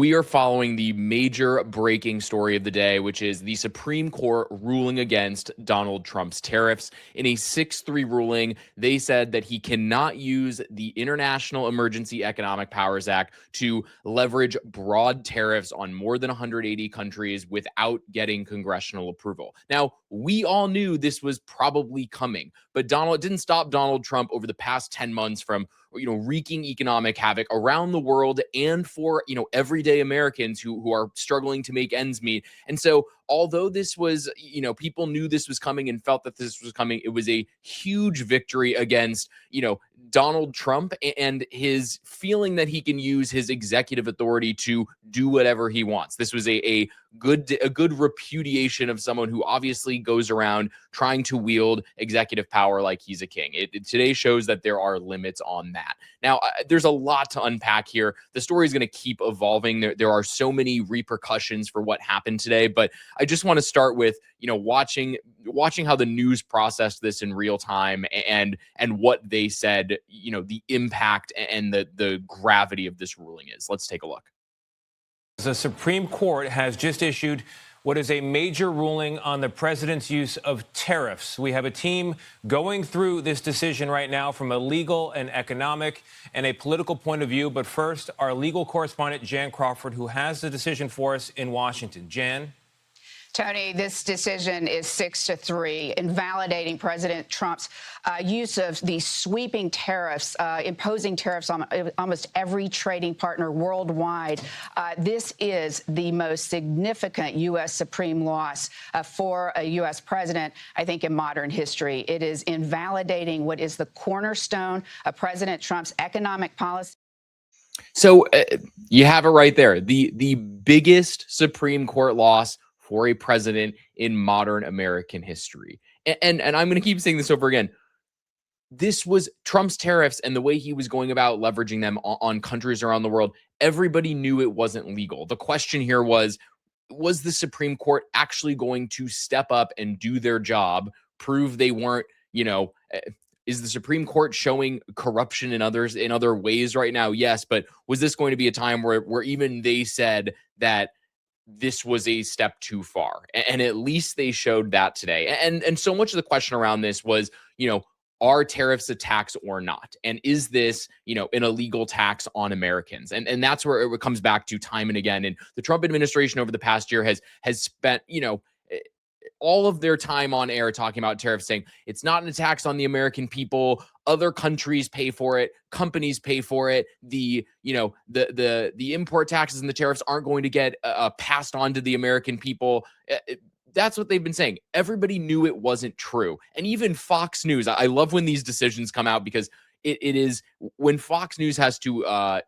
We are following the major breaking story of the day, which is the Supreme Court ruling against Donald Trump's tariffs. In a 6-3 ruling, they said that he cannot use the International Emergency Economic Powers Act to leverage broad tariffs on more than 180 countries without getting congressional approval. Now, we all knew this was probably coming, but it didn't stop Donald Trump over the past 10 months from wreaking economic havoc around the world and for, everyday Americans who are struggling to make ends meet. And so, although this was, people knew this was coming and felt that this was coming, it was a huge victory against, Donald Trump and his feeling that he can use his executive authority to do whatever he wants. This was a good repudiation of someone who obviously goes around trying to wield executive power like he's a king. Today shows that there are limits on that. Now, there's a lot to unpack here. The story is going to keep evolving. There are so many repercussions for what happened today, but I just want to start with, watching how the news processed this in real time and what they said, the impact and the gravity of this ruling is. Let's take a look. The Supreme Court has just issued what is a major ruling on the president's use of tariffs. We have a team going through this decision right now from a legal and economic and a political point of view. But first, our legal correspondent, Jan Crawford, who has the decision for us in Washington. Jan? Tony, this decision is 6-3, invalidating President Trump's use of these sweeping tariffs, imposing tariffs on almost every trading partner worldwide. This is the most significant U.S. Supreme loss for a U.S. president, I think, in modern history. It is invalidating what is the cornerstone of President Trump's economic policy. So you have it right there. The biggest Supreme Court loss for a president in modern American history. And I'm going to keep saying this over again. This was Trump's tariffs and the way he was going about leveraging them on countries around the world. Everybody knew it wasn't legal. The question here was the Supreme Court actually going to step up and do their job, prove they weren't, is the Supreme Court showing corruption in other ways right now? Yes. But was this going to be a time where even they said that this was a step too far? And at least they showed that today. And so much of the question around this was, are tariffs a tax or not? And is this, an illegal tax on Americans? And that's where it comes back to time and again. And the Trump administration over the past year has spent, all of their time on air talking about tariffs, saying it's not an tax on the American people. Other countries pay for it. Companies pay for it. The import taxes and the tariffs aren't going to get passed on to the American people. That's what they've been saying. Everybody knew it wasn't true. And even Fox News, I love when these decisions come out because it is when Fox News has to,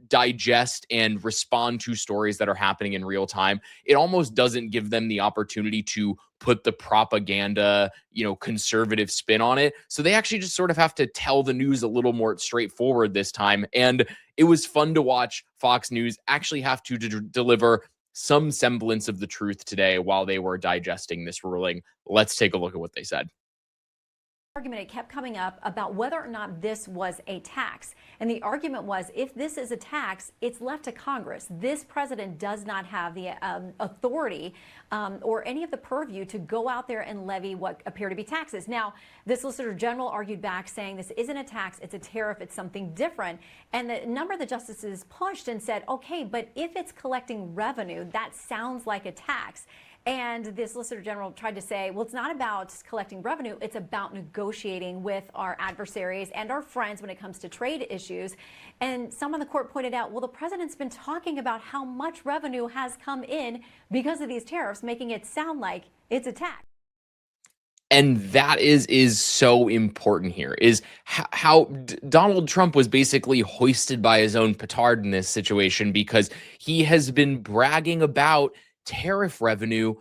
digest and respond to stories that are happening in real time. It almost doesn't give them the opportunity to put the propaganda, conservative spin on it. So they actually just sort of have to tell the news a little more straightforward this time. And it was fun to watch Fox News actually have to deliver some semblance of the truth today while they were digesting this ruling. Let's take a look at what they said. Argument, it kept coming up about whether or not this was a tax. And the argument was, if this is a tax, it's left to Congress. This president does not have the authority or any of the purview to go out there and levy what appear to be taxes. Now, the Solicitor General argued back saying this isn't a tax, it's a tariff, it's something different. And the number of the justices pushed and said, okay, but if it's collecting revenue, that sounds like a tax. And the Solicitor General tried to say, well, it's not about collecting revenue. It's about negotiating with our adversaries and our friends when it comes to trade issues. And some on the court pointed out, well, the president's been talking about how much revenue has come in because of these tariffs, making it sound like it's a tax. And that is so important here, is how Donald Trump was basically hoisted by his own petard in this situation because he has been bragging about tariff revenue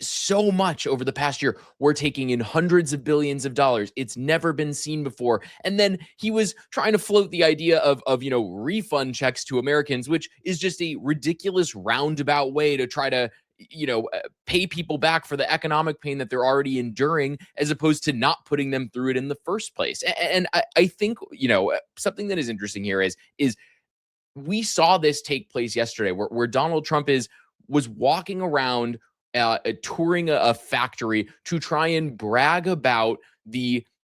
so much over the past year. We're taking in hundreds of billions of dollars. It's never been seen before. And then he was trying to float the idea of refund checks to Americans, which is just a ridiculous roundabout way to try to pay people back for the economic pain that they're already enduring, as opposed to not putting them through it in the first place. And I think, something that is interesting here is we saw this take place yesterday where Donald Trump was walking around touring a factory to try and brag about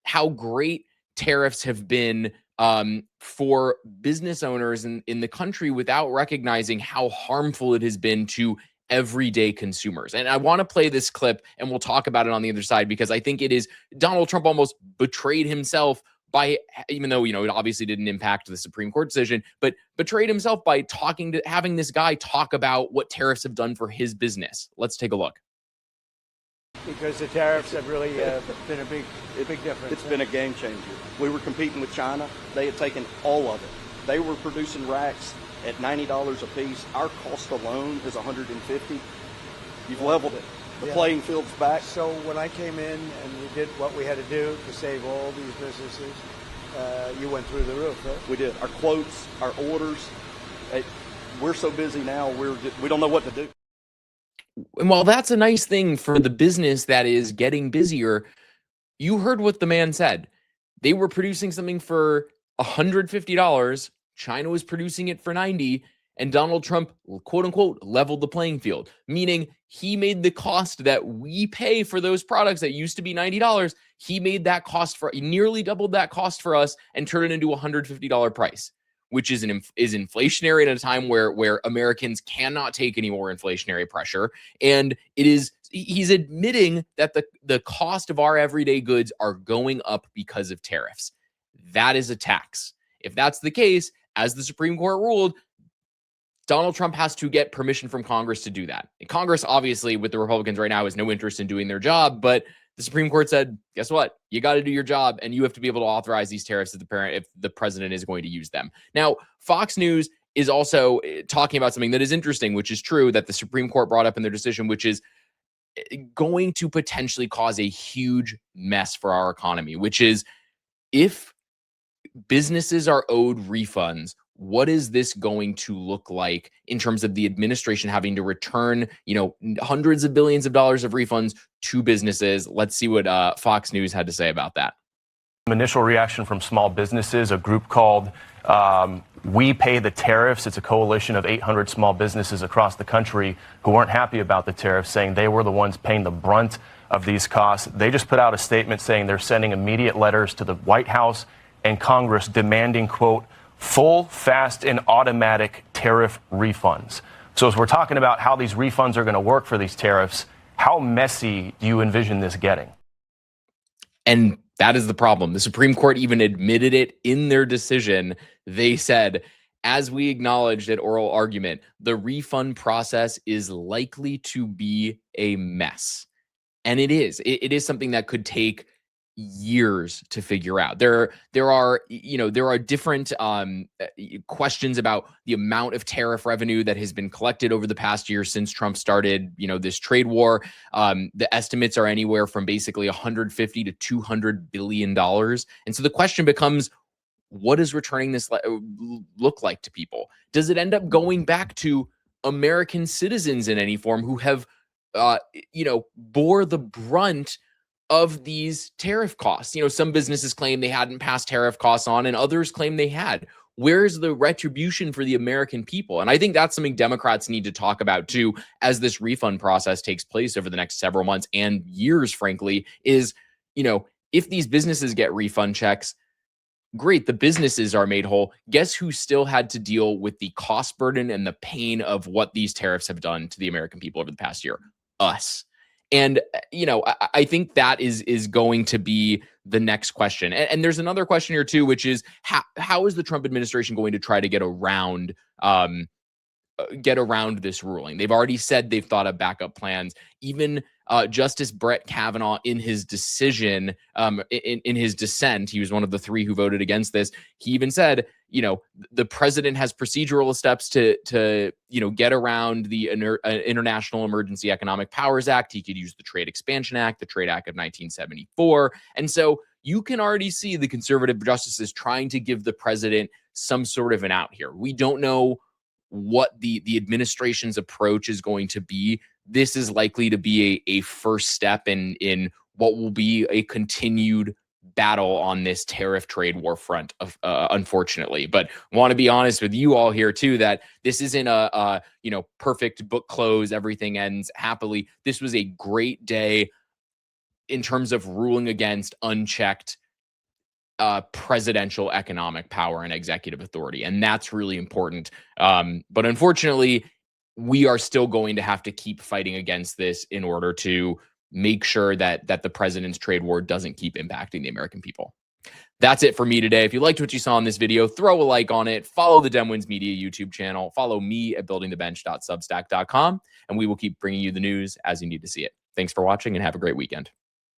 how great tariffs have been for business owners in the country without recognizing how harmful it has been to everyday consumers. And I want to play this clip and we'll talk about it on the other side, because I think it is Donald Trump almost betrayed himself by, even though, it obviously didn't impact the Supreme Court decision, but betrayed himself by having this guy talk about what tariffs have done for his business. Let's take a look. Because the tariffs have really been a big difference. It's been a game changer. We were competing with China. They had taken all of it. They were producing racks at $90 a piece. Our cost alone is $150. You've leveled it. The playing field's back. So when I came in and we did what we had to do to save all these businesses, you went through the roof, right? We did. Our quotes, our orders. We're so busy now, we don't know what to do. And while that's a nice thing for the business that is getting busier, you heard what the man said. They were producing something for $150. China was producing it for $90. And Donald Trump, quote unquote, leveled the playing field, meaning he made the cost that we pay for those products that used to be $90. He made that cost he nearly doubled that cost for us and turned it into a $150 price, which is inflationary at a time where Americans cannot take any more inflationary pressure. And he's admitting that the cost of our everyday goods are going up because of tariffs. That is a tax. If that's the case, as the Supreme Court ruled, Donald Trump has to get permission from Congress to do that. And Congress, obviously, with the Republicans right now, has no interest in doing their job. But the Supreme Court said, guess what? You got to do your job, and you have to be able to authorize these tariffs if the president is going to use them. Now, Fox News is also talking about something that is interesting, which is true, that the Supreme Court brought up in their decision, which is going to potentially cause a huge mess for our economy, which is if businesses are owed refunds, what is this going to look like in terms of the administration having to return, hundreds of billions of dollars of refunds to businesses? Let's see what Fox News had to say about that. Initial reaction from small businesses, a group called We Pay the Tariffs. It's a coalition of 800 small businesses across the country who weren't happy about the tariffs, saying they were the ones paying the brunt of these costs. They just put out a statement saying they're sending immediate letters to the White House and Congress demanding, quote, full, fast, and automatic tariff refunds. So as we're talking about how these refunds are going to work for these tariffs, how messy do you envision this getting? And that is the problem. The Supreme Court even admitted it in their decision. They said, as we acknowledged at oral argument, the refund process is likely to be a mess. And it is. It is something that could take years to figure out. There are different questions about the amount of tariff revenue that has been collected over the past year since Trump started, this trade war. The estimates are anywhere from basically $150 to $200 billion. And so the question becomes, what does returning this look like to people? Does it end up going back to American citizens in any form who have, bore the brunt of these tariff costs? Some businesses claim they hadn't passed tariff costs on, and others claim they had. Where's the retribution for the American people? And I think that's something Democrats need to talk about too, as this refund process takes place over the next several months and years, frankly, is, if these businesses get refund checks, great, the businesses are made whole. Guess who still had to deal with the cost burden and the pain of what these tariffs have done to the American people over the past year? Us. And, I think that is going to be the next question. And there's another question here, too, which is how is the Trump administration going to try to get around this ruling? They've already said they've thought of backup plans. Even Justice Brett Kavanaugh, in his decision, in his dissent, he was one of the three who voted against this. He even said, the president has procedural steps to get around the International Emergency Economic Powers Act. He could use the Trade Expansion Act, the Trade Act of 1974. And so you can already see the conservative justices trying to give the president some sort of an out here. We don't know what the administration's approach is going to be. This is likely to be a first step in what will be a continued battle on this tariff trade war front, unfortunately. But want to be honest with you all here too, that this isn't a perfect book close, everything ends happily. This was a great day in terms of ruling against unchecked presidential economic power and executive authority. And that's really important. But unfortunately, we are still going to have to keep fighting against this in order to make sure that the president's trade war doesn't keep impacting the American people. That's it for me today. If you liked what you saw in this video, throw a like on it. Follow the Demwins Media YouTube channel. Follow me at buildingthebench.substack.com, and we will keep bringing you the news as you need to see it. Thanks for watching and have a great weekend.